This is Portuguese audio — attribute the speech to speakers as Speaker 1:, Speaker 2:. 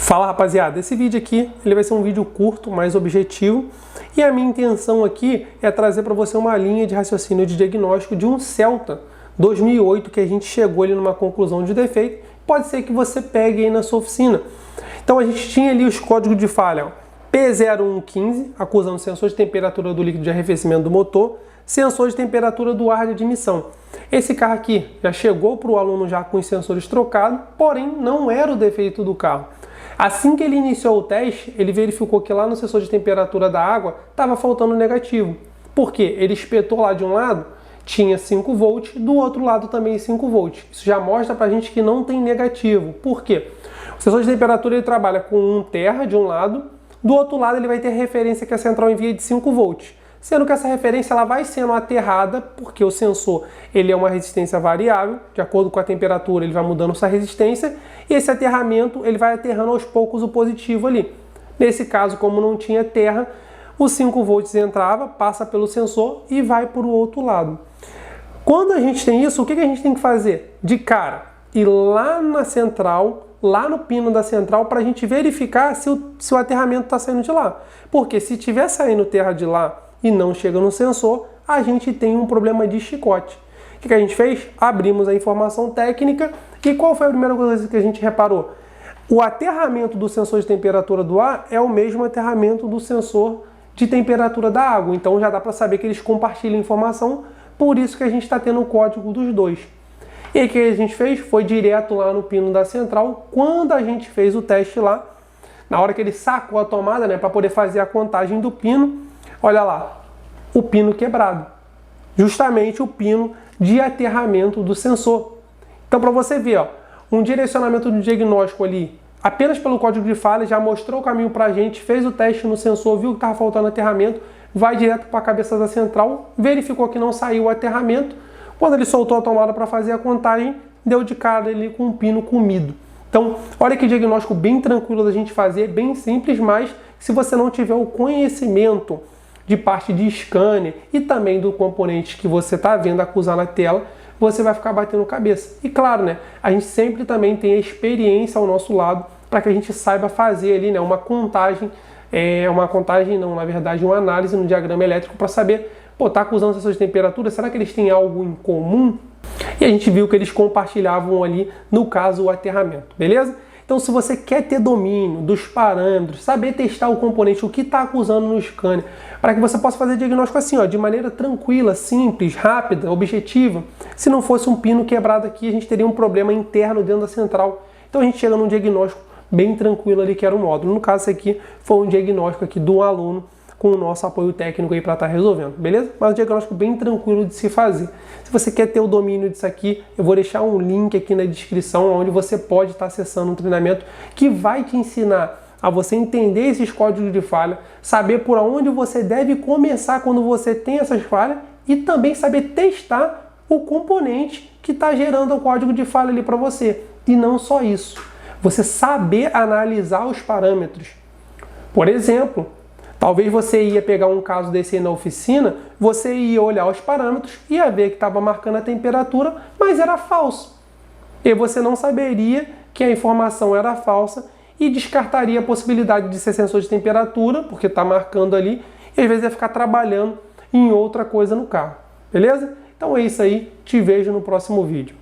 Speaker 1: Fala, rapaziada, esse vídeo aqui ele vai ser um vídeo curto, mais objetivo, e a minha intenção aqui é trazer para você uma linha de raciocínio de diagnóstico de um Celta 2008 que a gente chegou ali numa conclusão de defeito. Pode ser que você pegue aí na sua oficina. Então a gente tinha ali os códigos de falha, ó, P0115, acusando sensor de temperatura do líquido de arrefecimento do motor, sensor de temperatura do ar de admissão. Esse carro aqui já chegou para o aluno já com os sensores trocados, porém não era o defeito do carro. Assim que ele iniciou o teste, ele verificou que lá no sensor de temperatura da água estava faltando negativo. Por quê? Ele espetou lá de um lado, tinha 5 volts, do outro lado também 5 volts. Isso já mostra para a gente que não tem negativo. Por quê? O sensor de temperatura ele trabalha com 1 terra de um lado, do outro lado ele vai ter a referência que a central envia de 5 volts. Sendo que essa referência ela vai sendo aterrada, porque o sensor ele é uma resistência variável, de acordo com a temperatura ele vai mudando essa resistência, e esse aterramento ele vai aterrando aos poucos o positivo ali. Nesse caso, como não tinha terra, os 5 volts entrava, passa pelo sensor e vai para o outro lado. Quando a gente tem isso, o que a gente tem que fazer? De cara, ir lá na central, lá no pino da central, para a gente verificar se o aterramento está saindo de lá. Porque se estiver saindo terra de lá e não chega no sensor, a gente tem um problema de chicote. O que a gente fez? Abrimos a informação técnica e qual foi a primeira coisa que a gente reparou? O aterramento do sensor de temperatura do ar é o mesmo aterramento do sensor de temperatura da água. Então já dá para saber que eles compartilham informação, por isso que a gente está tendo o código dos dois. E aí o que a gente fez? Foi direto lá no pino da central. Quando a gente fez o teste lá, na hora que ele sacou a tomada, né, para poder fazer a contagem do pino, olha lá, o pino quebrado. Justamente o pino de aterramento do sensor. Então, para você ver, ó, um direcionamento do diagnóstico ali, apenas pelo código de falha, já mostrou o caminho para a gente, fez o teste no sensor, viu que estava faltando aterramento, vai direto para a cabeça da central, verificou que não saiu o aterramento. Quando ele soltou a tomada para fazer a contagem, deu de cara ali com um pino comido. Então, olha que diagnóstico bem tranquilo da gente fazer, bem simples, mas se você não tiver o conhecimento de parte de scanner e também do componente que você está vendo acusar na tela, você vai ficar batendo cabeça. E claro, né, a gente sempre também tem a experiência ao nosso lado para que a gente saiba fazer ali, né, uma contagem não, na verdade, uma análise no diagrama elétrico para saber, pô, tá acusando sensores de temperatura, será que eles têm algo em comum? E a gente viu que eles compartilhavam ali, no caso, o aterramento, beleza? Então, se você quer ter domínio dos parâmetros, saber testar o componente, o que está acusando no scanner, para que você possa fazer diagnóstico assim, ó, de maneira tranquila, simples, rápida, objetiva. Se não fosse um pino quebrado aqui, a gente teria um problema interno dentro da central. Então, a gente chega num diagnóstico bem tranquilo ali, que era o módulo. No caso, esse aqui foi um diagnóstico aqui do aluno, com o nosso apoio técnico aí para estar resolvendo, beleza? Mas um diagnóstico bem tranquilo de se fazer. Se você quer ter o domínio disso aqui, eu vou deixar um link aqui na descrição onde você pode estar acessando um treinamento que vai te ensinar a você entender esses códigos de falha, saber por onde você deve começar quando você tem essas falhas e também saber testar o componente que está gerando o código de falha ali para você. E não só isso, você saber analisar os parâmetros. Por exemplo, talvez você ia pegar um caso desse aí na oficina, você ia olhar os parâmetros, ia ver que estava marcando a temperatura, mas era falso. E você não saberia que a informação era falsa e descartaria a possibilidade de ser sensor de temperatura, porque está marcando ali, e às vezes ia ficar trabalhando em outra coisa no carro. Beleza? Então é isso aí, te vejo no próximo vídeo.